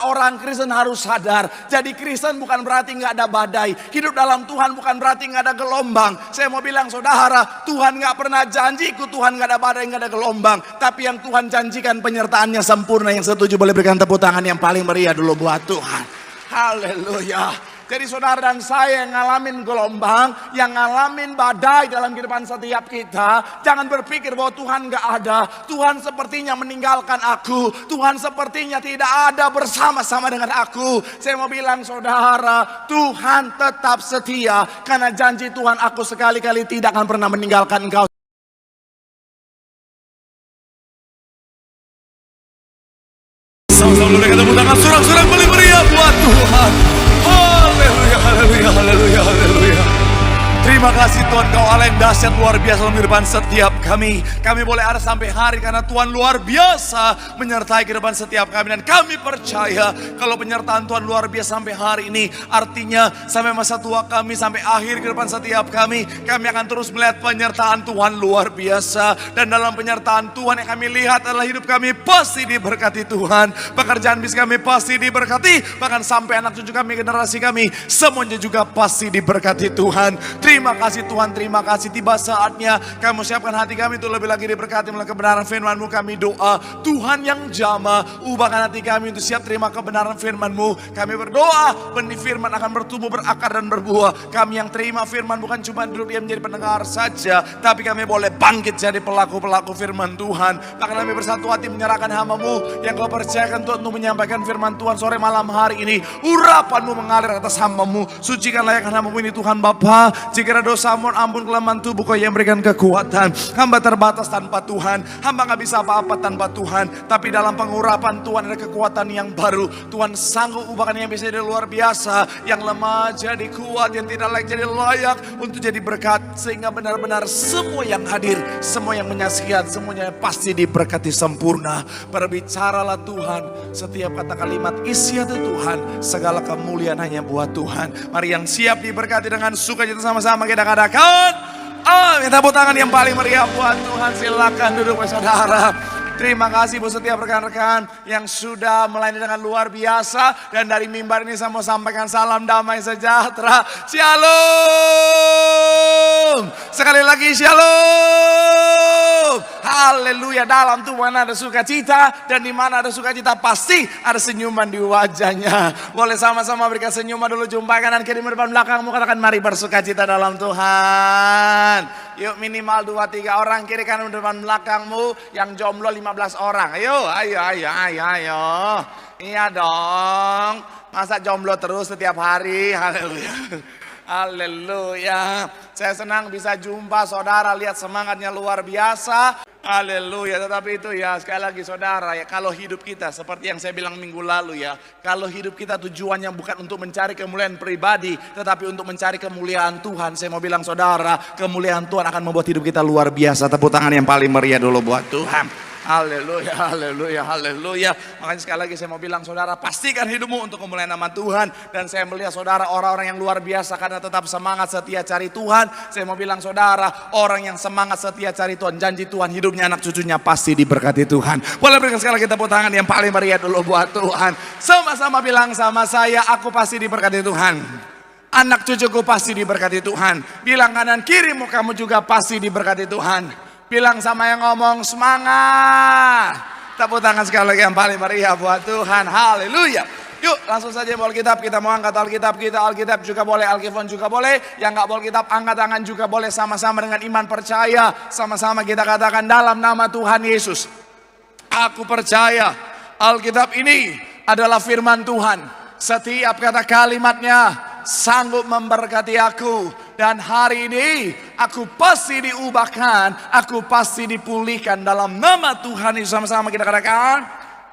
Orang Kristen harus sadar, jadi Kristen bukan berarti nggak ada badai. Hidup dalam Tuhan bukan berarti nggak ada gelombang. Saya mau bilang saudara, Tuhan nggak pernah janji ikut Tuhan nggak ada badai, nggak ada gelombang. Tapi yang Tuhan janjikan penyertaannya sempurna. Yang setuju boleh berikan tepuk tangan yang paling meriah dulu buat Tuhan. Haleluya. Jadi saudara dan saya yang ngalamin gelombang, yang ngalamin badai dalam kehidupan setiap kita, jangan berpikir bahwa Tuhan gak ada. Tuhan sepertinya meninggalkan aku. Tuhan sepertinya tidak ada bersama-sama dengan aku. Saya mau bilang saudara, Tuhan tetap setia. Karena janji Tuhan, aku sekali-kali tidak akan pernah meninggalkan engkau. Sama-sama berikan tepuk tangan sorak-sorak paling meriah buat Tuhan. Haleluya, haleluya, haleluya, haleluya. Terima kasih Tuhan, Kau Allah yang dahsyat luar biasa dalam kehidupan setiap kami. Kami boleh ada sampai hari karena Tuhan luar biasa menyertai kehidupan setiap kami. Dan kami percaya kalau penyertaan Tuhan luar biasa sampai hari ini, artinya sampai masa tua kami, sampai akhir kehidupan setiap kami akan terus melihat penyertaan Tuhan luar biasa. Dan dalam penyertaan Tuhan yang kami lihat adalah hidup kami pasti diberkati Tuhan. Pekerjaan bisnis kami pasti diberkati. Bahkan sampai anak cucu kami, generasi kami, semuanya juga pasti diberkati Tuhan. Terima kasih Tuhan, terima kasih. Tiba saatnya kami siapkan hati kami untuk lebih lagi diberkati melalui kebenaran firman-Mu. Kami doa Tuhan yang jamah, ubahkan hati kami untuk siap terima kebenaran firman-Mu. Kami berdoa benih firman akan bertumbuh, berakar dan berbuah. Kami yang terima firman bukan cuma duduk diam menjadi pendengar saja, tapi kami boleh bangkit jadi pelaku-pelaku firman Tuhan. Bahkan kami bersatu hati menyerahkan hamba-Mu yang Kau percayakan Tuhan untuk menyampaikan firman Tuhan sore malam hari ini. Urapan-Mu mengalir atas hamba-Mu. Sucikan layakkan hamba-Mu ini Tuhan Bapa. Jika ada dosa, mohon ampun, kelemahan tubuh Kau yang berikan kekuatan. Hamba terbatas tanpa Tuhan. Hamba gak bisa apa-apa tanpa Tuhan. Tapi dalam pengurapan Tuhan ada kekuatan yang baru. Tuhan sanggup ubahkan yang bisa jadi luar biasa. Yang lemah jadi kuat, yang tidak layak jadi layak untuk jadi berkat. Sehingga benar-benar semua yang hadir, semua yang menyaksikan, semuanya pasti diberkati sempurna. Berbicaralah Tuhan, setiap kata kalimat isi hati Tuhan, segala kemuliaan hanya buat Tuhan. Mari yang siap diberkati dengan sukacita sama-sama kita katakan amin. Tepuk tangan yang paling meriah buat Tuhan. Silakan duduk saudara. Terima kasih buat setiap rekan-rekan yang sudah melayani dengan luar biasa. Dan dari mimbar ini saya mau sampaikan salam damai sejahtera. Shalom. Sekali lagi shalom. Haleluya. Dalam Tuhan ada sukacita. Dan di mana ada sukacita pasti ada senyuman di wajahnya. Boleh sama-sama berikan senyuman dulu. Jumpai kanan kiri depan belakangmu. Katakan mari bersukacita dalam Tuhan. Yuk minimal 2-3 orang kiri kanan depan belakangmu. Yang jomblo 15 orang. Ayo. Iya dong. Masa jomblo terus setiap hari. Haleluya. Haleluya. Saya senang bisa jumpa saudara. Lihat semangatnya luar biasa. Haleluya. Tetapi itu ya sekali lagi saudara ya, kalau hidup kita seperti yang saya bilang minggu lalu ya, kalau hidup kita tujuannya bukan untuk mencari kemuliaan pribadi, tetapi untuk mencari kemuliaan Tuhan. Saya mau bilang saudara, kemuliaan Tuhan akan membuat hidup kita luar biasa. Tepuk tangan yang paling meriah dulu buat Tuhan. Haleluya, haleluya, haleluya. Makanya sekali lagi saya mau bilang saudara, pastikan hidupmu untuk kemuliaan nama Tuhan. Dan saya melihat saudara orang-orang yang luar biasa karena tetap semangat setia cari Tuhan. Saya mau bilang saudara, orang yang semangat setia cari Tuhan, janji Tuhan hidupnya anak cucunya pasti diberkati Tuhan. Boleh berikan sekali lagi tepuk tangan yang paling meriah dulu buat Tuhan. Sama-sama bilang sama saya, aku pasti diberkati Tuhan. Anak cucuku pasti diberkati Tuhan. Bilang kanan kirimu, kamu juga pasti diberkati Tuhan. Bilang sama yang ngomong semangat. Tepuk tangan sekali lagi yang paling meriah buat Tuhan. Haleluya. Yuk langsung saja bawa Alkitab. Kita mau angkat Alkitab kita. Alkitab juga boleh, Alkifon juga boleh. Yang gak bawa Alkitab angkat tangan juga boleh. Sama-sama dengan iman percaya. Sama-sama kita katakan dalam nama Tuhan Yesus. Aku percaya Alkitab ini adalah firman Tuhan. Setiap kata kalimatnya sanggup memberkati aku. Dan hari ini aku pasti diubahkan, aku pasti dipulihkan dalam nama Tuhan Yesus. Sama-sama kita katakan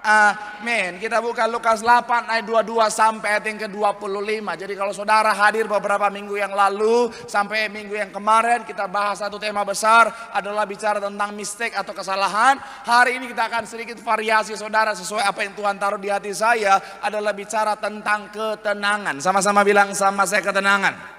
amin. Kita buka Lukas 8 ayat 22 sampai ayat yang ke-25. Jadi kalau saudara hadir beberapa minggu yang lalu sampai minggu yang kemarin, kita bahas satu tema besar adalah bicara tentang mistake atau kesalahan. Hari ini kita akan sedikit variasi saudara sesuai apa yang Tuhan taruh di hati saya, adalah bicara tentang ketenangan. Sama-sama bilang sama saya ketenangan.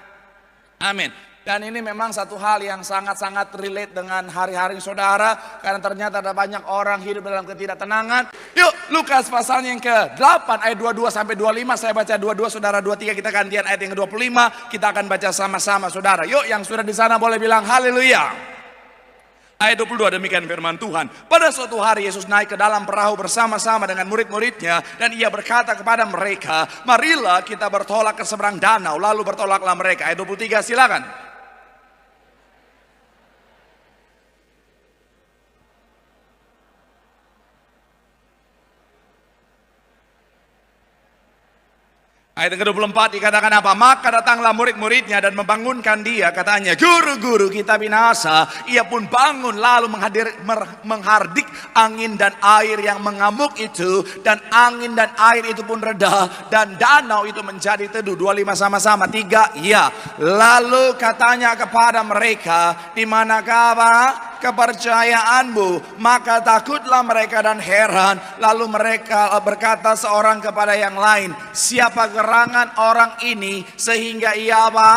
Amin. Dan ini memang satu hal yang sangat-sangat relate dengan hari-hari saudara. Karena ternyata ada banyak orang hidup dalam ketidaktenangan. Yuk Lukas pasal yang ke-8 ayat 22 sampai 25. Saya baca 22, saudara 23. Kita gantian ayat yang ke-25. Kita akan baca sama-sama saudara. Yuk yang sudah di sana boleh bilang haleluya. Ayat 22 demikian firman Tuhan. Pada suatu hari Yesus naik ke dalam perahu bersama-sama dengan murid-muridnya. Dan ia berkata kepada mereka, marilah kita bertolak ke seberang danau. Lalu bertolaklah mereka. Ayat 23 silakan. Ayat ke-24 dikatakan apa? Maka datanglah murid-muridnya dan membangunkan dia. Katanya, guru-guru kita binasa. Ia pun bangun lalu menghardik angin dan air yang mengamuk itu. Dan angin dan air itu pun reda. Dan danau itu menjadi teduh. 25 sama-sama. 3, ya. Lalu katanya kepada mereka, di manakah kepercayaanmu? Maka takutlah mereka dan heran. Lalu mereka berkata seorang kepada yang lain, siapa gerangan orang ini sehingga ia apa?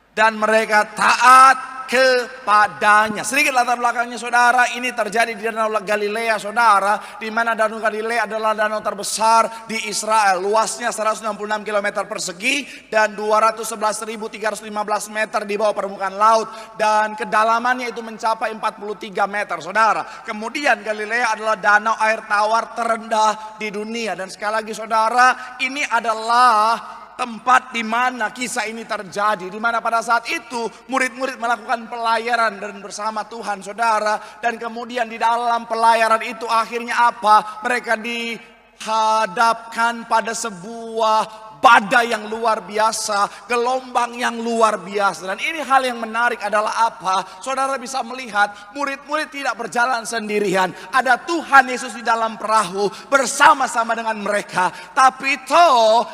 Dan mereka taat kepadanya. Sedikit latar belakangnya saudara, ini terjadi di Danau Galilea saudara, di mana Danau Galilea adalah danau terbesar di Israel. Luasnya 166 km persegi dan 211.315 meter di bawah permukaan laut. Dan kedalamannya itu mencapai 43 meter saudara. Kemudian Galilea adalah danau air tawar terendah di dunia. Dan sekali lagi saudara, ini adalah tempat di mana kisah ini terjadi, di mana pada saat itu murid-murid melakukan pelayaran dan bersama Tuhan saudara. Dan kemudian di dalam pelayaran itu akhirnya apa? Mereka dihadapkan pada sebuah badai yang luar biasa, gelombang yang luar biasa. Dan ini hal yang menarik adalah apa? Saudara bisa melihat murid-murid tidak berjalan sendirian. Ada Tuhan Yesus di dalam perahu bersama-sama dengan mereka. Tapi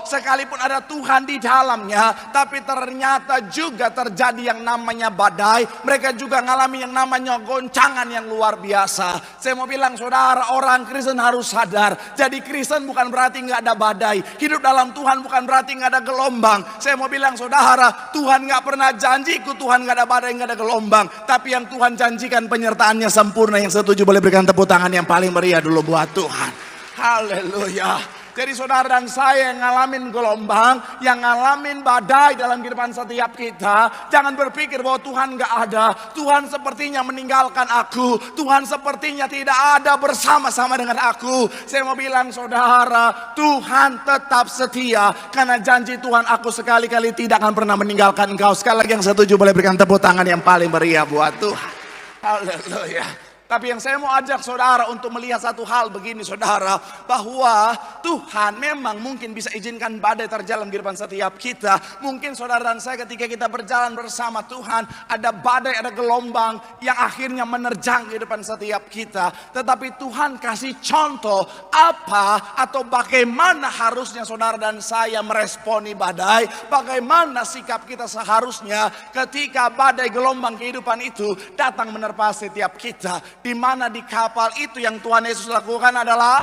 sekalipun ada Tuhan di dalamnya, tapi ternyata juga terjadi yang namanya badai. Mereka juga mengalami yang namanya goncangan yang luar biasa. Saya mau bilang saudara, orang Kristen harus sadar. Jadi Kristen bukan berarti nggak ada badai. Hidup dalam Tuhan bukan berarti nggak ada gelombang. Saya mau bilang saudara, Tuhan nggak pernah janjiku Tuhan nggak ada badai, nggak ada gelombang. Tapi yang Tuhan janjikan penyertaannya sempurna. Yang setuju boleh berikan tepuk tangan yang paling meriah dulu buat Tuhan. Haleluya. Jadi saudara dan saya yang ngalamin gelombang, yang ngalamin badai dalam kehidupan setiap kita, jangan berpikir bahwa Tuhan gak ada. Tuhan sepertinya meninggalkan aku. Tuhan sepertinya tidak ada bersama-sama dengan aku. Saya mau bilang saudara, Tuhan tetap setia. Karena janji Tuhan, aku sekali-kali tidak akan pernah meninggalkan engkau. Sekali lagi yang setuju boleh berikan tepuk tangan yang paling meriah buat Tuhan. Haleluya. Tapi yang saya mau ajak saudara untuk melihat satu hal begini saudara, bahwa Tuhan memang mungkin bisa izinkan badai terjadi dalam kehidupan setiap kita. Mungkin saudara dan saya ketika kita berjalan bersama Tuhan, ada badai, ada gelombang yang akhirnya menerjang kehidupan setiap kita. Tetapi Tuhan kasih contoh apa atau bagaimana harusnya saudara dan saya meresponi badai. Bagaimana sikap kita seharusnya ketika badai gelombang kehidupan itu datang menerpa setiap kita. Di mana di kapal itu yang Tuhan Yesus lakukan adalah,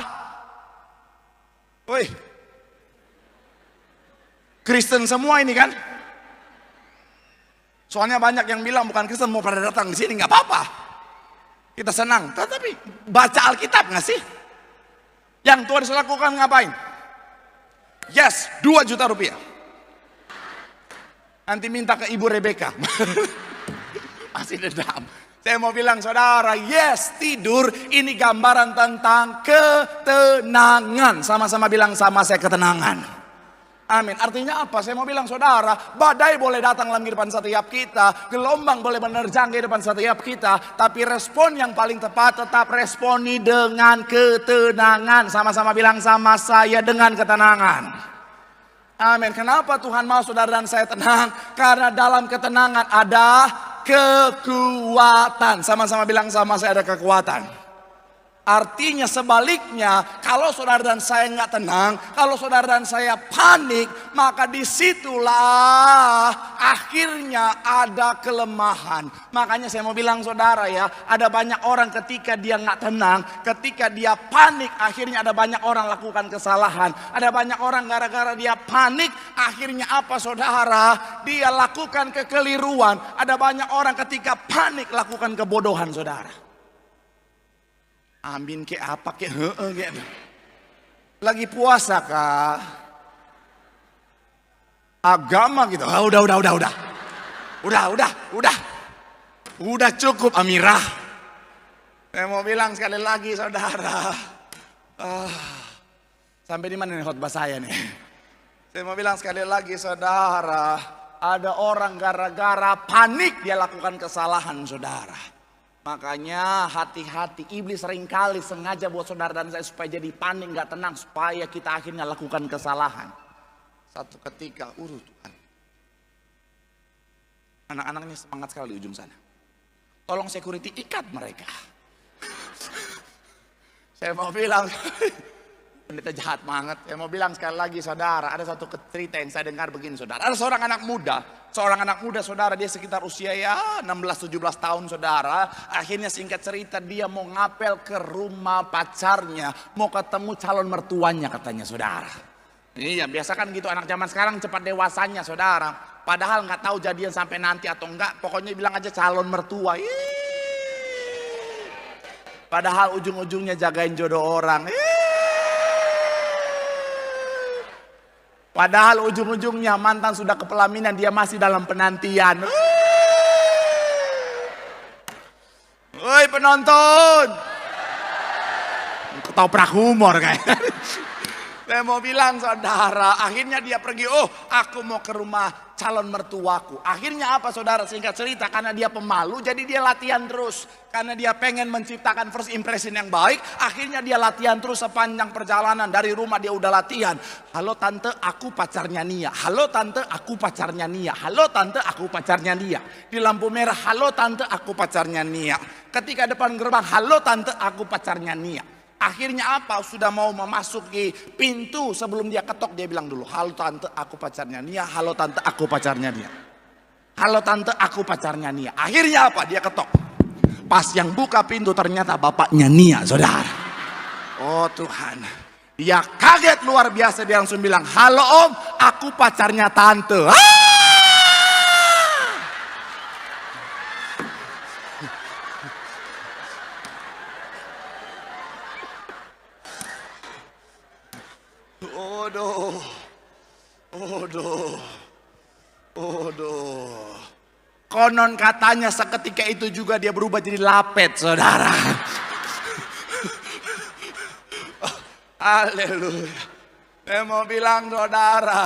Kristen semua ini kan? Soalnya banyak yang bilang bukan Kristen mau pada datang di sini, nggak apa-apa. Kita senang, tetapi baca Alkitab nggak sih? Yang Tuhan Yesus lakukan ngapain? Yes, 2 juta rupiah. Nanti minta ke Ibu Rebecca. Masih dendam. Saya mau bilang saudara, yes, tidur ini gambaran tentang ketenangan. Sama-sama bilang sama saya, ketenangan. Amin. Artinya apa? Saya mau bilang saudara, badai boleh datang dalam kehidupan setiap kita, gelombang boleh menerjang kehidupan setiap kita, tapi respon yang paling tepat tetap responi dengan ketenangan. Sama-sama bilang sama saya, dengan ketenangan. Amin. Kenapa Tuhan mau saudara dan saya tenang? Karena dalam ketenangan ada kekuatan. Sama-sama bilang sama saya, ada kekuatan. Artinya sebaliknya, kalau saudara dan saya nggak tenang, kalau saudara dan saya panik, maka disitulah akhirnya ada kelemahan. Makanya saya mau bilang saudara ya, ada banyak orang ketika dia nggak tenang, ketika dia panik, akhirnya ada banyak orang lakukan kesalahan. Ada banyak orang gara-gara dia panik, akhirnya apa saudara? Dia lakukan kekeliruan. Ada banyak orang ketika panik lakukan kebodohan saudara. Amin ke apa ke gitu. Lagi puasa kah? Agama gitu. Ah, udah. Udah cukup Amirah. Saya mau bilang sekali lagi saudara. Sampai di mana nih khotbah saya nih? Saya mau bilang sekali lagi saudara. Ada orang gara-gara panik dia lakukan kesalahan saudara. Makanya hati-hati, iblis seringkali sengaja buat saudara dan saya supaya jadi panik, gak tenang, supaya kita akhirnya lakukan kesalahan. Satu ketika, Tuhan, anak-anaknya semangat sekali di ujung sana. Tolong security ikat mereka. Saya mau bilang, pendeta jahat banget. Saya mau bilang sekali lagi saudara, ada satu cerita yang saya dengar begini saudara. Ada seorang anak muda saudara, dia sekitar usia ya 16-17 tahun saudara. Akhirnya singkat cerita dia mau ngapel ke rumah pacarnya, mau ketemu calon mertuanya katanya saudara. Iya biasa kan gitu anak zaman sekarang cepat dewasanya saudara. Padahal nggak tahu jadian sampai nanti atau enggak, pokoknya bilang aja calon mertua. Padahal ujung-ujungnya jagain jodoh orang. Padahal ujung-ujungnya mantan sudah ke pelaminan, dia masih dalam penantian. Woi penonton, ketoprak humor kayaknya. Saya mau bilang saudara, akhirnya dia pergi, aku mau ke rumah calon mertuaku. Akhirnya apa saudara, singkat cerita, karena dia pemalu jadi dia latihan terus. Karena dia pengen menciptakan first impression yang baik, akhirnya dia latihan terus sepanjang perjalanan. Dari rumah dia udah latihan. Halo tante, aku pacarnya Nia. Halo tante, aku pacarnya Nia. Halo tante, aku pacarnya Nia. Di lampu merah, halo tante, aku pacarnya Nia. Ketika depan gerbang, halo tante, aku pacarnya Nia. Akhirnya apa? Sudah mau memasuki pintu, sebelum dia ketok dia bilang dulu, halo tante aku pacarnya Nia, halo tante aku pacarnya Nia. Halo tante aku pacarnya Nia. Akhirnya apa? Dia ketok. Pas yang buka pintu ternyata bapaknya Nia saudara. Oh Tuhan. Dia kaget luar biasa, dia langsung bilang, halo om aku pacarnya tante. Konon katanya seketika itu juga dia berubah jadi lapet saudara. Haleluya. Saya mau bilang saudara,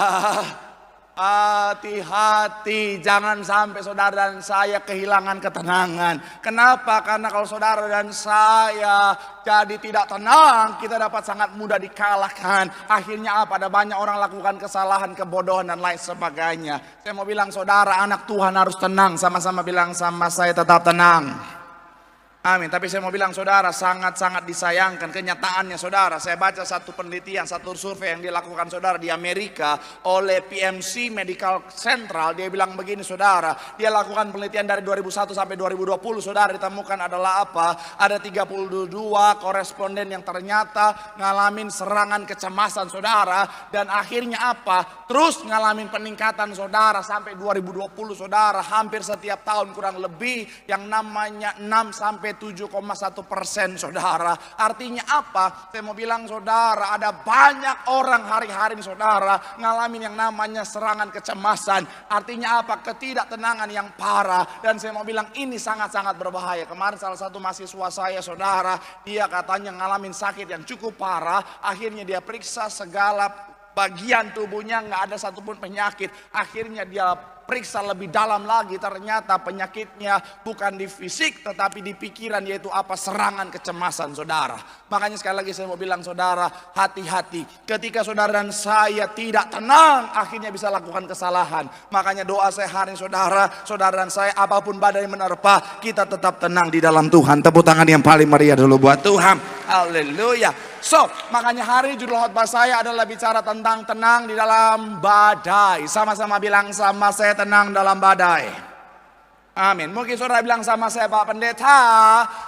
hati-hati jangan sampai saudara dan saya kehilangan ketenangan. Kenapa? Karena kalau saudara dan saya jadi tidak tenang, kita dapat sangat mudah dikalahkan. Akhirnya apa? Ada banyak orang lakukan kesalahan, kebodohan dan lain sebagainya. Saya mau bilang saudara, anak Tuhan harus tenang. Sama-sama bilang sama saya, tetap tenang. Amin. Tapi saya mau bilang saudara, sangat-sangat disayangkan kenyataannya saudara. Saya baca satu penelitian, satu survei yang dilakukan saudara di Amerika oleh PMC Medical Central. Dia bilang begini saudara, dia lakukan penelitian dari 2001 sampai 2020 saudara, ditemukan adalah apa? Ada 32 koresponden yang ternyata ngalamin serangan kecemasan saudara. Dan akhirnya apa? Terus ngalamin peningkatan saudara sampai 2020 saudara. Hampir setiap tahun kurang lebih yang namanya 6 sampai 7,1% saudara. Artinya apa? Saya mau bilang saudara, ada banyak orang hari-hari saudara ngalamin yang namanya serangan kecemasan. Artinya apa? Ketidaktenangan yang parah. Dan saya mau bilang ini sangat-sangat berbahaya. Kemarin salah satu mahasiswa saya saudara, dia katanya ngalamin sakit yang cukup parah. Akhirnya dia periksa segala bagian tubuhnya, nggak ada satupun penyakit. Akhirnya dia periksa lebih dalam lagi, ternyata penyakitnya bukan di fisik tetapi di pikiran, yaitu apa? Serangan kecemasan saudara. Makanya sekali lagi saya mau bilang saudara, hati-hati ketika saudara dan saya tidak tenang, akhirnya bisa lakukan kesalahan. Makanya doa saya hari ini saudara dan saya, apapun badai menerpa, kita tetap tenang di dalam Tuhan. Tepuk tangan yang paling meriah dulu buat Tuhan. Haleluya. So, makanya hari judul khotbah saya adalah bicara tentang tenang di dalam badai. Sama-sama bilang sama saya, tenang dalam badai. Amin. Mungkin saudara bilang sama saya, Pak Pendeta,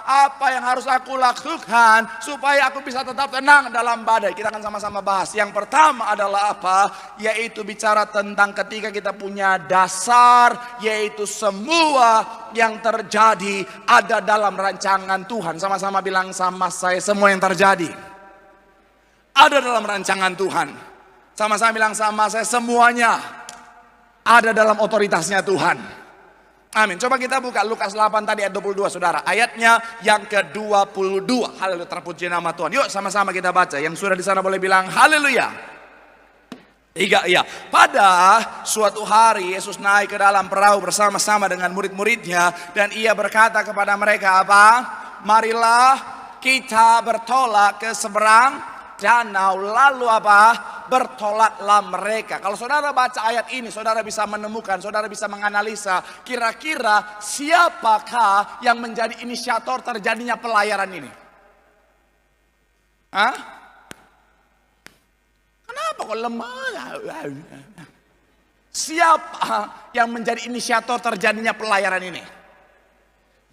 apa yang harus aku lakukan supaya aku bisa tetap tenang dalam badai? Kita akan sama-sama bahas. Yang pertama adalah apa? Yaitu bicara tentang ketika kita punya dasar, yaitu semua yang terjadi ada dalam rancangan Tuhan. Sama-sama bilang sama saya, semua yang terjadi ada dalam rancangan Tuhan. Sama-sama bilang sama saya, semuanya ada dalam otoritasnya Tuhan. Amin. Coba kita buka Lukas 8 tadi ayat 22 saudara. Ayatnya yang ke-22. Haleluya, terpuji nama Tuhan. Yuk sama-sama kita baca. Yang sudah di sana boleh bilang haleluya. Tiga, iya. Pada suatu hari Yesus naik ke dalam perahu bersama-sama dengan murid-muridnya. Dan ia berkata kepada mereka apa? Marilah kita bertolak ke seberang danau. Lalu apa? Bertolaklah mereka. Kalau saudara baca ayat ini, saudara bisa menemukan, saudara bisa menganalisa, kira-kira siapakah yang menjadi inisiator terjadinya pelayaran ini? Hah? Kenapa kok lemah? Siapa yang menjadi inisiator terjadinya pelayaran ini?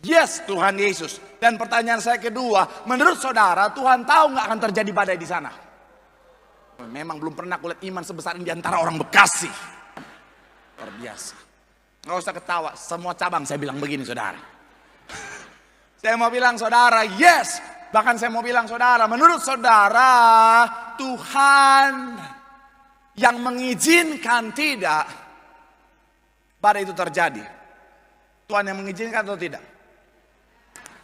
Yes, Tuhan Yesus. Dan pertanyaan saya kedua, menurut saudara Tuhan tahu nggak akan terjadi badai di sana? Memang belum pernah kulihat iman sebesar ini di antara orang Bekasi. Luar biasa. Nggak usah ketawa, semua cabang saya bilang begini saudara. Saya mau bilang saudara, yes. Bahkan saya mau bilang saudara, menurut saudara Tuhan yang mengizinkan tidak badai itu terjadi? Tuhan yang mengizinkan atau tidak?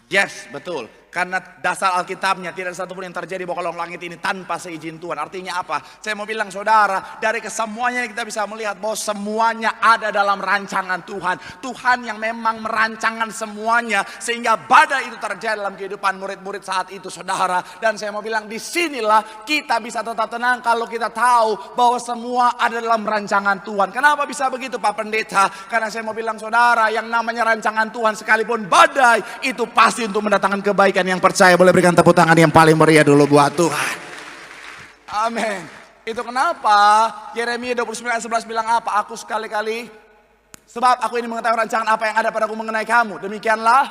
Yes, betul. Karena dasar Alkitabnya tidak ada satupun yang terjadi bawah kolong langit ini tanpa seizin Tuhan. Artinya apa? Saya mau bilang saudara, dari kesemuanya kita bisa melihat bahwa semuanya ada dalam rancangan Tuhan. Tuhan yang memang merancangkan semuanya sehingga badai itu terjadi dalam kehidupan murid-murid saat itu saudara. Dan saya mau bilang disinilah kita bisa tetap tenang kalau kita tahu bahwa semua ada dalam rancangan Tuhan. Kenapa bisa begitu Pak Pendeta? Karena saya mau bilang saudara, yang namanya rancangan Tuhan sekalipun badai itu pasti untuk mendatangkan kebaikan. Yang percaya boleh berikan tepuk tangan yang paling meriah dulu buat Tuhan. Amin. Itu kenapa Yeremia 29:11 bilang apa? Aku sekali-kali, sebab aku ini mengetahui rancangan apa yang ada padaku mengenai kamu. Demikianlah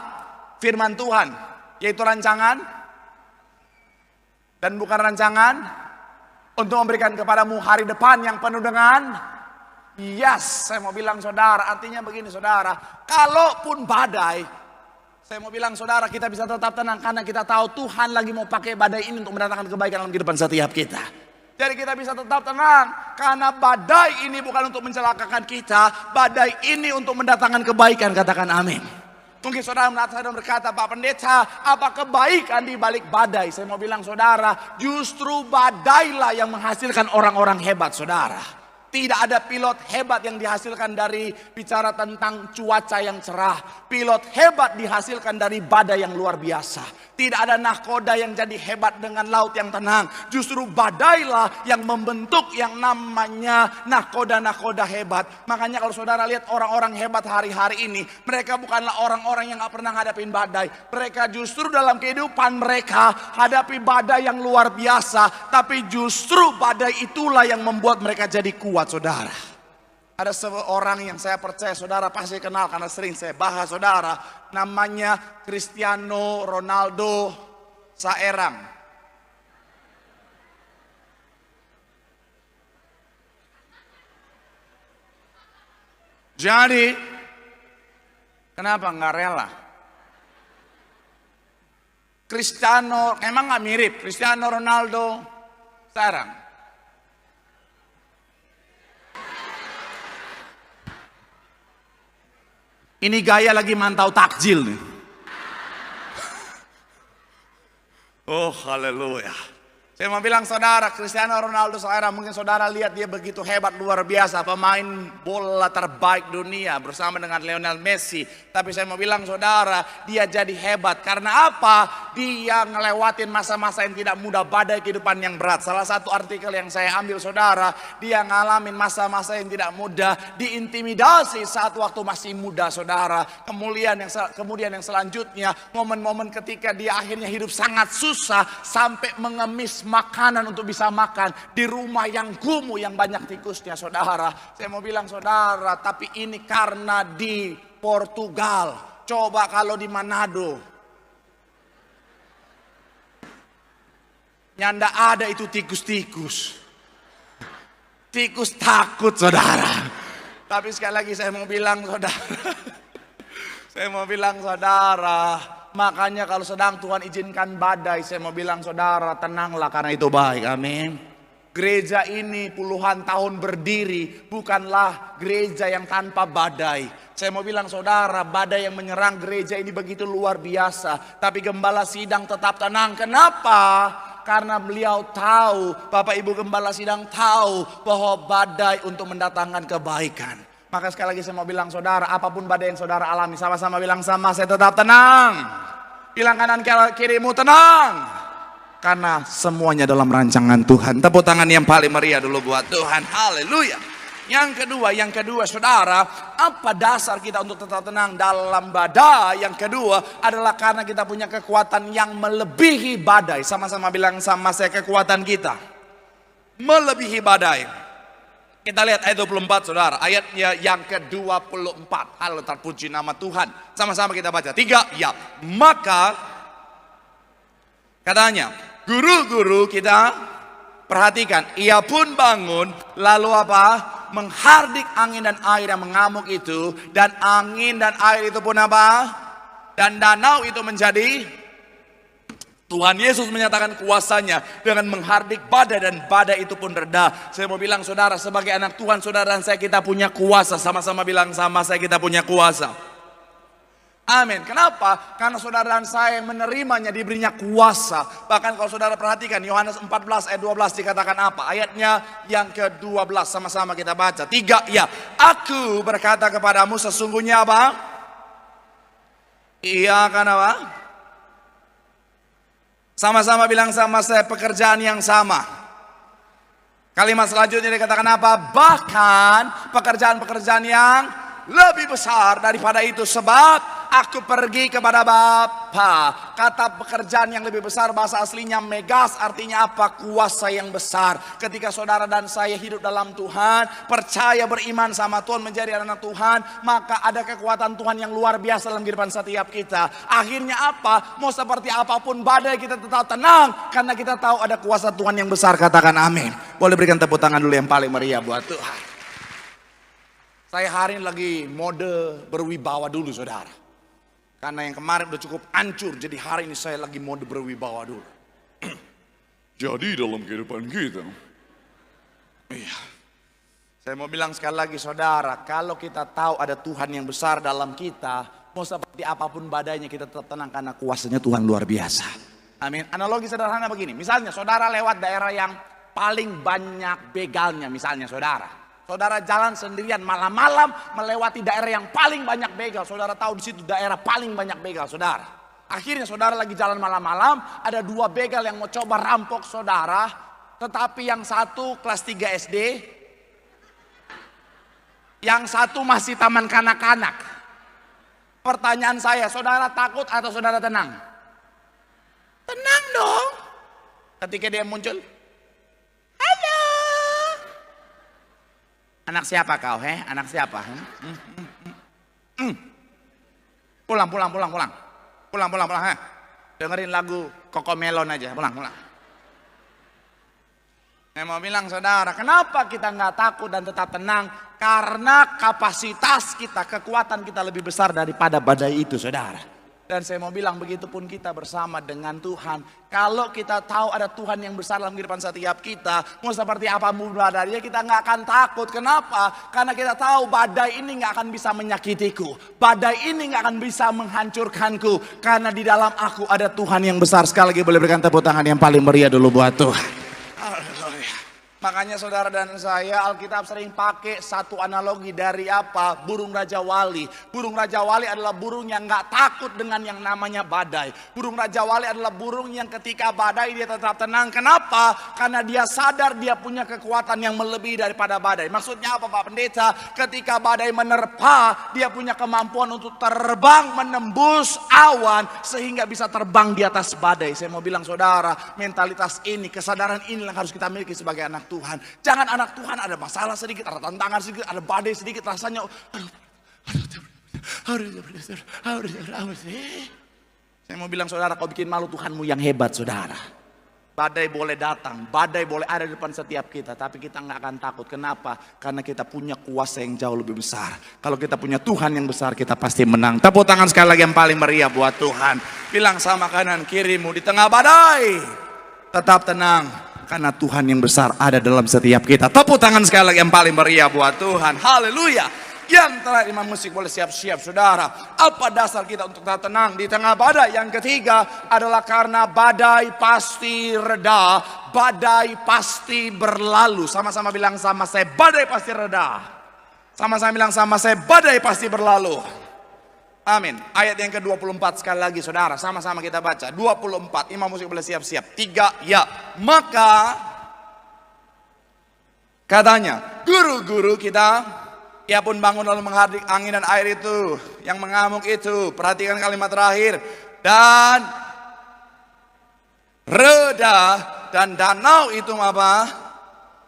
firman Tuhan, yaitu rancangan dan bukan rancangan untuk memberikan kepadamu hari depan yang penuh dengan yes. Saya mau bilang saudara, artinya begini saudara, kalaupun badai, saya mau bilang saudara, kita bisa tetap tenang karena kita tahu Tuhan lagi mau pakai badai ini untuk mendatangkan kebaikan dalam kehidupan setiap kita. Jadi kita bisa tetap tenang karena badai ini bukan untuk mencelakakan kita, badai ini untuk mendatangkan kebaikan. Katakan amin. Mungkin saudara menatap dan berkata, Pak Pendeta, apa kebaikan di balik badai? Saya mau bilang saudara, justru badailah yang menghasilkan orang-orang hebat saudara. Tidak ada pilot hebat yang dihasilkan dari bicara tentang cuaca yang cerah. Pilot hebat dihasilkan dari badai yang luar biasa. Tidak ada nahkoda yang jadi hebat dengan laut yang tenang. Justru badailah yang membentuk yang namanya nahkoda-nahkoda hebat. Makanya kalau saudara lihat orang-orang hebat hari-hari ini, mereka bukanlah orang-orang yang gak pernah hadapin badai. Mereka justru dalam kehidupan mereka hadapi badai yang luar biasa. Tapi justru badai itulah yang membuat mereka jadi kuat. Saudara, ada seorang yang saya percaya saudara pasti kenal karena sering saya bahas saudara, namanya Cristiano Ronaldo Saerang. Jadi kenapa nggak rela? Cristiano emang nggak mirip Cristiano Ronaldo Saerang? Ini gaya lagi mantau takjil nih. Oh haleluya. Saya mau bilang saudara, Cristiano Ronaldo saudara, mungkin saudara lihat dia begitu hebat luar biasa, pemain bola terbaik dunia bersama dengan Lionel Messi. Tapi saya mau bilang saudara, dia jadi hebat karena apa? Dia ngelewatin masa-masa yang tidak mudah, badai kehidupan yang berat. Salah satu artikel yang saya ambil saudara, dia ngalamin masa-masa yang tidak mudah, diintimidasi saat waktu masih muda saudara. Kemudian yang selanjutnya, momen-momen ketika dia akhirnya hidup sangat susah sampai mengemis makanan untuk bisa makan di rumah yang kumuh yang banyak tikusnya saudara. Saya mau bilang saudara, tapi ini karena di Portugal. Coba kalau di Manado, nyanda ada itu tikus-tikus. Tikus takut saudara. Tapi sekali lagi saya mau bilang saudara, saya mau bilang saudara, makanya kalau sedang Tuhan izinkan badai, saya mau bilang saudara, tenanglah karena itu baik. Amin. Gereja ini puluhan tahun berdiri, bukanlah gereja yang tanpa badai. Saya mau bilang saudara, badai yang menyerang gereja ini begitu luar biasa. Tapi gembala sidang tetap tenang. Kenapa? Karena beliau tahu, Bapak Ibu Gembala sidang tahu bahwa badai untuk mendatangkan kebaikan. Maka sekali lagi saya mau bilang saudara, apapun badai yang saudara alami, sama-sama bilang sama saya, tetap tenang. Bilang kanan kirimu tenang. Karena semuanya dalam rancangan Tuhan. Tepuk tangan yang paling meriah dulu buat Tuhan. Haleluya. Yang kedua saudara, apa dasar kita untuk tetap tenang dalam badai? Yang kedua adalah karena kita punya kekuatan yang melebihi badai. Sama-sama bilang sama saya, kekuatan kita melebihi badai. Kita lihat ayat 24 saudara, ayatnya yang ke-24. Halo, terpuji nama Tuhan. Sama-sama kita baca. 3, ya. Maka katanya, guru-guru kita perhatikan, ia pun bangun, lalu apa? Menghardik angin dan air yang mengamuk itu, dan angin dan air itu pun apa? Dan danau itu menjadi. Tuhan Yesus menyatakan kuasanya dengan menghardik badai, dan badai itu pun reda. Saya mau bilang saudara, sebagai anak Tuhan, saudara dan saya, kita punya kuasa. Sama-sama bilang sama saya, kita punya kuasa. Amin. Kenapa? Karena saudara dan saya yang menerimanya diberinya kuasa. Bahkan kalau saudara perhatikan Yohanes 14 ayat 12 dikatakan apa? Ayatnya yang ke-12, sama-sama kita baca. 3, ya. Aku berkata kepadamu sesungguhnya apa? Iya kan apa? Sama-sama bilang sama saya, pekerjaan yang sama. Kalimat selanjutnya dikatakan apa? Bahkan pekerjaan-pekerjaan yang lebih besar daripada itu, sebab aku pergi kepada Bapa. Kata pekerjaan yang lebih besar bahasa aslinya megas, artinya apa? Kuasa yang besar. Ketika saudara dan saya hidup dalam Tuhan, percaya beriman sama Tuhan, menjadi anak Tuhan, maka ada kekuatan Tuhan yang luar biasa dalam kehidupan setiap kita. Akhirnya apa? Mau seperti apapun badai, kita tetap tenang karena kita tahu ada kuasa Tuhan yang besar. Katakan amin. Boleh berikan tepuk tangan dulu yang paling meriah buat Tuhan. Saya hari ini lagi mode berwibawa dulu saudara. Karena yang kemarin udah cukup hancur, jadi hari ini saya lagi mode berwibawa dulu. Jadi dalam kehidupan kita, Iya. Saya mau bilang sekali lagi saudara, kalau kita tahu ada Tuhan yang besar dalam kita, mau seperti apapun badainya kita tetap tenang karena kuasanya Tuhan luar biasa. Amin. Analogi sederhana begini, misalnya saudara lewat daerah yang paling banyak begalnya, misalnya saudara. Saudara jalan sendirian malam-malam melewati daerah yang paling banyak begal. Saudara tahu di situ daerah paling banyak begal, saudara. Akhirnya saudara lagi jalan malam-malam, ada 2 begal yang mau coba rampok saudara. Tetapi yang satu kelas 3 SD, yang satu masih taman kanak-kanak. Pertanyaan saya, saudara takut atau saudara tenang? Tenang dong. Ketika dia muncul, halo. Anak siapa kau, Anak siapa? Pulang. Dengerin lagu Cocomelon aja, pulang. Saya mau bilang saudara, kenapa kita nggak takut dan tetap tenang? Karena kapasitas kita, kekuatan kita lebih besar daripada badai itu saudara. Dan saya mau bilang begitupun kita bersama dengan Tuhan. Kalau kita tahu ada Tuhan yang besar dalam kehidupan setiap kita, mau seperti apapun badainya kita nggak akan takut. Kenapa? Karena kita tahu badai ini nggak akan bisa menyakitiku. Badai ini nggak akan bisa menghancurkanku. Karena di dalam aku ada Tuhan yang besar. Sekali lagi boleh berikan tepuk tangan yang paling meriah dulu buat Tuhan. Haleluya. Makanya saudara dan saya, Alkitab sering pakai satu analogi dari apa? Burung Raja Wali. Burung Raja Wali adalah burung yang gak takut dengan yang namanya badai. Burung Raja Wali adalah burung yang ketika badai dia tetap tenang. Kenapa? Karena dia sadar dia punya kekuatan yang melebihi daripada badai. Maksudnya apa Pak Pendeta? Ketika badai menerpa, dia punya kemampuan untuk terbang menembus awan sehingga bisa terbang di atas badai. Saya mau bilang saudara, mentalitas ini, kesadaran ini yang harus kita miliki sebagai anak Tuhan. Jangan anak Tuhan ada masalah sedikit, ada tantangan sedikit, ada badai sedikit, rasanya saya mau bilang saudara, kau bikin malu Tuhanmu yang hebat saudara. Badai boleh datang, badai boleh ada di depan setiap kita, tapi kita nggak akan takut. Kenapa? Karena kita punya kuasa yang jauh lebih besar. Kalau kita punya Tuhan yang besar, kita pasti menang. Tepuk tangan sekali lagi yang paling meriah buat Tuhan. Bilang sama kanan kirimu, di tengah badai tetap tenang. Karena Tuhan yang besar ada dalam setiap kita. Tepuk tangan sekali lagi yang paling meriah buat Tuhan. Haleluya. Yang terakhir, imam musik boleh siap-siap saudara. Apa dasar kita untuk tetap tenang di tengah badai? Yang ketiga adalah karena badai pasti reda. Badai pasti berlalu. Sama-sama bilang sama saya, badai pasti reda. Sama-sama bilang sama saya, badai pasti berlalu. Amin. Ayat yang ke-24 sekali lagi saudara. Sama-sama kita baca. 24. Imam musik boleh siap-siap. 3 ya. Maka katanya, guru-guru kita, ia pun bangun lalu menghardik angin dan air itu yang mengamuk itu. Perhatikan kalimat terakhir. Dan reda, dan danau itu apa?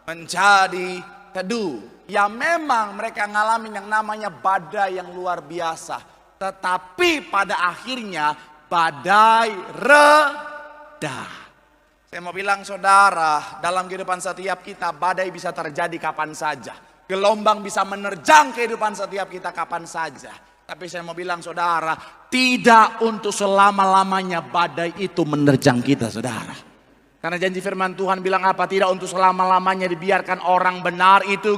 Menjadi teduh. Ya memang mereka ngalamin yang namanya badai yang luar biasa. Tetapi pada akhirnya badai reda. Saya mau bilang saudara, dalam kehidupan setiap kita badai bisa terjadi kapan saja. Gelombang bisa menerjang kehidupan setiap kita kapan saja. Tapi saya mau bilang saudara, tidak untuk selama-lamanya badai itu menerjang kita saudara. Karena janji firman Tuhan bilang apa? Tidak untuk selama-lamanya dibiarkan orang benar itu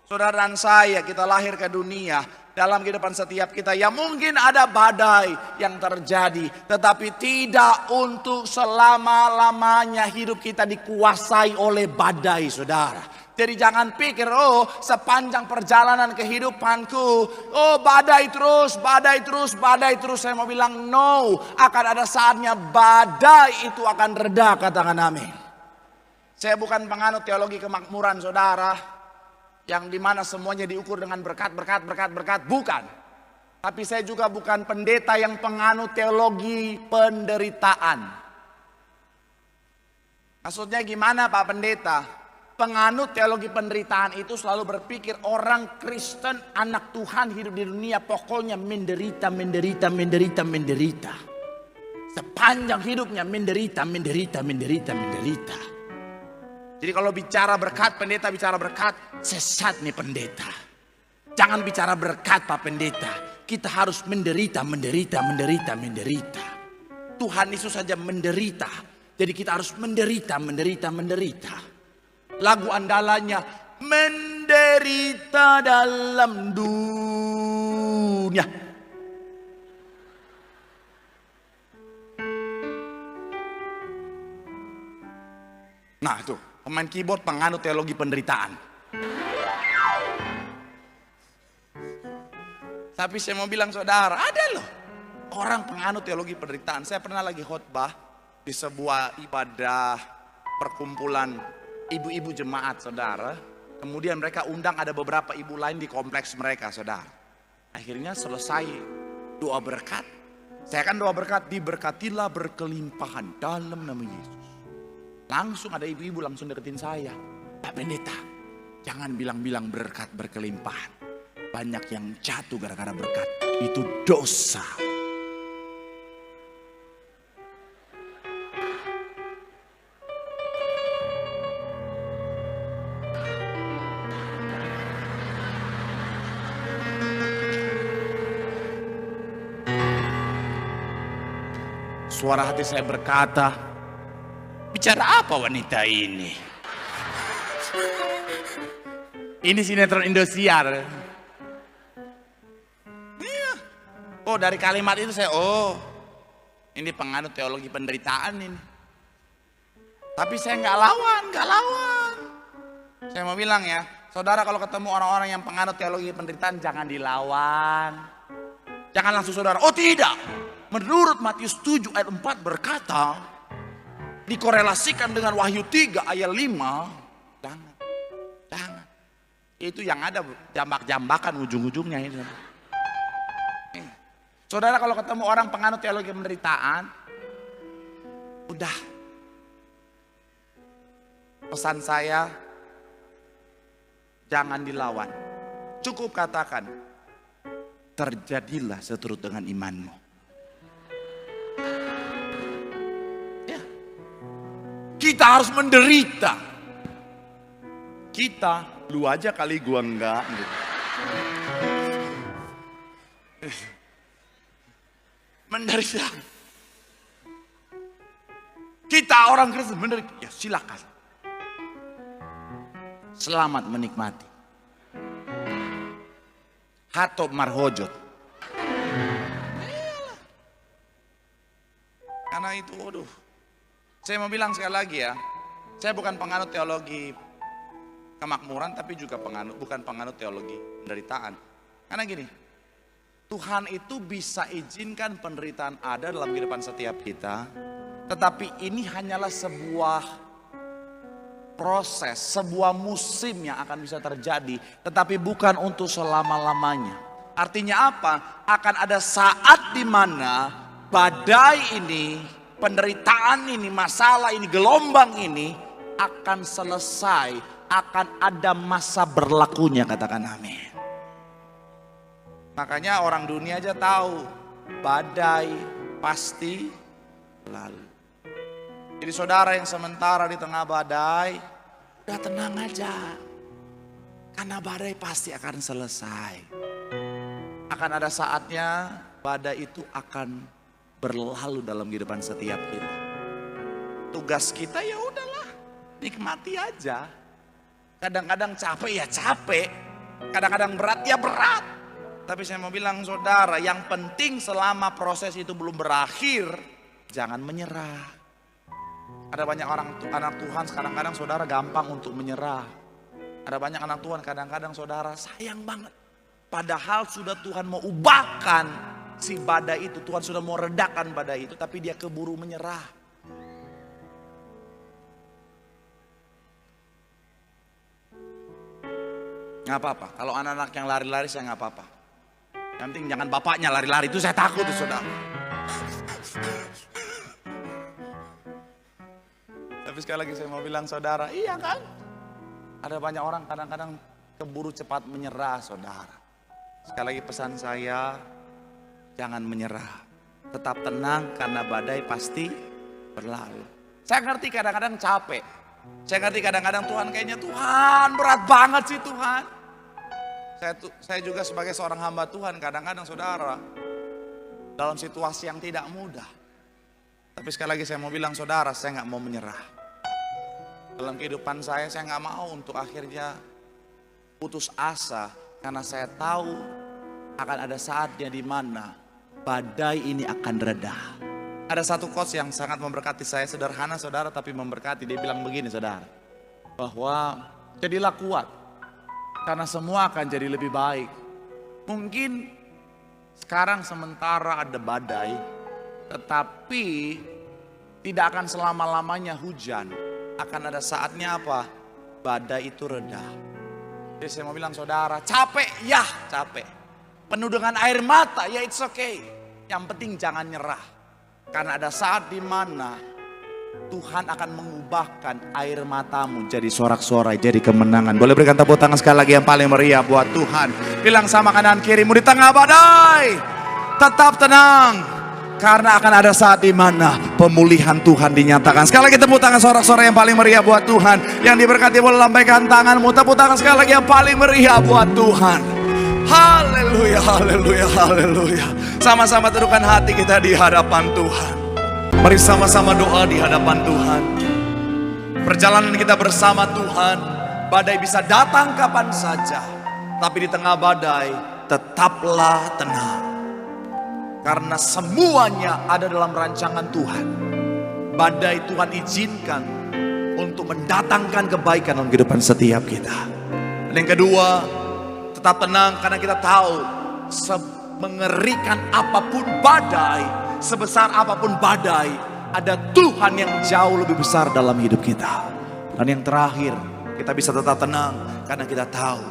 Saudara dan saya, kita lahir ke dunia. Dalam kehidupan setiap kita, ya mungkin ada badai yang terjadi. Tetapi tidak untuk selama-lamanya hidup kita dikuasai oleh badai saudara. Jadi jangan pikir, oh sepanjang perjalanan kehidupanku, oh badai terus, badai terus, badai terus. Saya mau bilang no, akan ada saatnya badai itu akan reda, katakan amin. Saya bukan penganut teologi kemakmuran saudara, yang dimana semuanya diukur dengan berkat, bukan. Tapi saya juga bukan pendeta yang penganut teologi penderitaan. Maksudnya gimana Pak Pendeta? Penganut teologi penderitaan itu selalu berpikir orang Kristen, anak Tuhan hidup di dunia pokoknya menderita. Sepanjang hidupnya menderita. Jadi kalau bicara berkat, pendeta bicara berkat, sesat nih pendeta. Jangan bicara berkat Pak Pendeta. Kita harus menderita. Tuhan Yesus saja menderita. Jadi kita harus menderita. Lagu andalanya, menderita dalam dunia. Nah itu. Pemain keyboard penganut teologi penderitaan. Tapi saya mau bilang saudara, ada loh orang penganut teologi penderitaan. Saya pernah lagi khotbah di sebuah ibadah perkumpulan ibu-ibu jemaat saudara. Kemudian mereka undang ada beberapa ibu lain di kompleks mereka saudara. Akhirnya selesai doa berkat. Saya kan doa berkat, diberkatilah berkelimpahan dalam nama Yesus. Langsung ada ibu-ibu langsung deketin saya. Pak Pendeta, jangan bilang-bilang berkat berkelimpahan. Banyak yang jatuh gara-gara berkat. Itu dosa. Suara hati saya berkata, bicara apa wanita ini? Ini sinetron Indosiar. Iya. Oh, dari kalimat itu saya, ini penganut teologi penderitaan ini. Tapi saya nggak lawan. Saya mau bilang ya, saudara kalau ketemu orang-orang yang penganut teologi penderitaan, jangan dilawan. Jangan langsung saudara, oh tidak. Menurut Matius 7 ayat 4 berkata, dikorelasikan dengan Wahyu 3 ayat 5. Jangan. Itu yang ada jambak-jambakan ujung-ujungnya itu. Saudara kalau ketemu orang penganut teologi penderitaan, udah. Pesan saya, jangan dilawan. Cukup katakan, terjadilah seturut dengan imanmu. Ya. Kita harus menderita. Lu aja kali gua enggak. Gitu. Menderita. Kita orang Kristen menderita. Ya silakan. Selamat menikmati. Hatop marhojot. Karena itu, saya mau bilang sekali lagi ya, saya bukan penganut teologi kemakmuran, tapi juga bukan penganut teologi penderitaan. Karena gini, Tuhan itu bisa izinkan penderitaan ada dalam kehidupan setiap kita, tetapi ini hanyalah sebuah proses, sebuah musim yang akan bisa terjadi, tetapi bukan untuk selama-lamanya. Artinya apa? Akan ada saat di mana badai ini, penderitaan ini, masalah ini, gelombang ini akan selesai, akan ada masa berlakunya, katakan amin. Makanya orang dunia aja tahu, badai pasti lalu. Jadi saudara yang sementara di tengah badai, udah tenang aja. Karena badai pasti akan selesai. Akan ada saatnya badai itu akan berlalu dalam kehidupan setiap kita. Tugas kita ya udahlah, nikmati aja. Kadang-kadang capek ya capek, kadang-kadang berat ya berat. Tapi saya mau bilang saudara, yang penting selama proses itu belum berakhir, jangan menyerah. Ada banyak anak Tuhan kadang-kadang saudara gampang untuk menyerah. Ada banyak anak Tuhan kadang-kadang saudara sayang banget. Padahal sudah Tuhan mau ubahkan si badai itu, Tuhan sudah mau redakan badai itu, tapi dia keburu menyerah. Nggak apa-apa, kalau anak-anak yang lari-lari saya nggak apa-apa. Yang penting jangan bapaknya lari-lari, itu saya takut tuh saudara. Tapi sekali lagi saya mau bilang saudara, iya kan? Ada banyak orang kadang-kadang keburu cepat menyerah saudara. Sekali lagi pesan saya, jangan menyerah. Tetap tenang karena badai pasti berlalu. Saya ngerti kadang-kadang capek. Saya ngerti kadang-kadang Tuhan kayaknya Tuhan berat banget sih Tuhan. Saya juga sebagai seorang hamba Tuhan kadang-kadang saudara dalam situasi yang tidak mudah. Tapi sekali lagi saya mau bilang saudara, saya nggak mau menyerah. Dalam kehidupan saya nggak mau untuk akhirnya putus asa. Karena saya tahu akan ada saatnya di mana badai ini akan reda. Ada satu quotes yang sangat memberkati saya, sederhana saudara tapi memberkati. Dia bilang begini saudara, bahwa jadilah kuat karena semua akan jadi lebih baik. Mungkin sekarang sementara ada badai, tetapi tidak akan selama-lamanya hujan. Akan ada saatnya apa? Badai itu reda. Jadi saya mau bilang saudara, capek ya capek. Penuh dengan air mata ya it's okay. Yang penting jangan nyerah. Karena ada saat di mana Tuhan akan mengubahkan air matamu jadi sorak-sorai, jadi kemenangan. Boleh berikan tepuk tangan sekali lagi yang paling meriah buat Tuhan. Bilang sama kanan kirimu, di tengah badai tetap tenang. Karena akan ada saat di mana pemulihan Tuhan dinyatakan. Sekali lagi tepuk tangan sorak-sorai yang paling meriah buat Tuhan. Yang diberkati boleh lambaikan tanganmu. Tepuk tangan sekali lagi yang paling meriah buat Tuhan. Haleluya, haleluya, haleluya. Sama-sama tundukkan hati kita di hadapan Tuhan. Mari sama-sama doa di hadapan Tuhan. Perjalanan kita bersama Tuhan, badai bisa datang kapan saja, tapi di tengah badai tetaplah tenang. Karena semuanya ada dalam rancangan Tuhan. Badai Tuhan izinkan untuk mendatangkan kebaikan dalam kehidupan setiap kita. Dan yang kedua, tetap tenang karena kita tahu mengerikan apapun badai, sebesar apapun badai, ada Tuhan yang jauh lebih besar dalam hidup kita. Dan yang terakhir, kita bisa tetap tenang karena kita tahu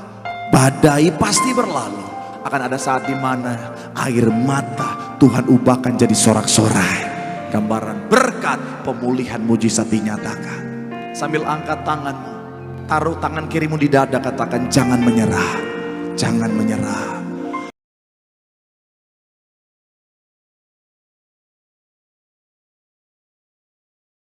badai pasti berlalu. Akan ada saat di mana air mata Tuhan ubahkan jadi sorak-sorai. Gambaran berkat pemulihan mujizat dinyatakan. Sambil angkat tanganmu, taruh tangan kirimu di dada, katakan jangan menyerah. Jangan menyerah.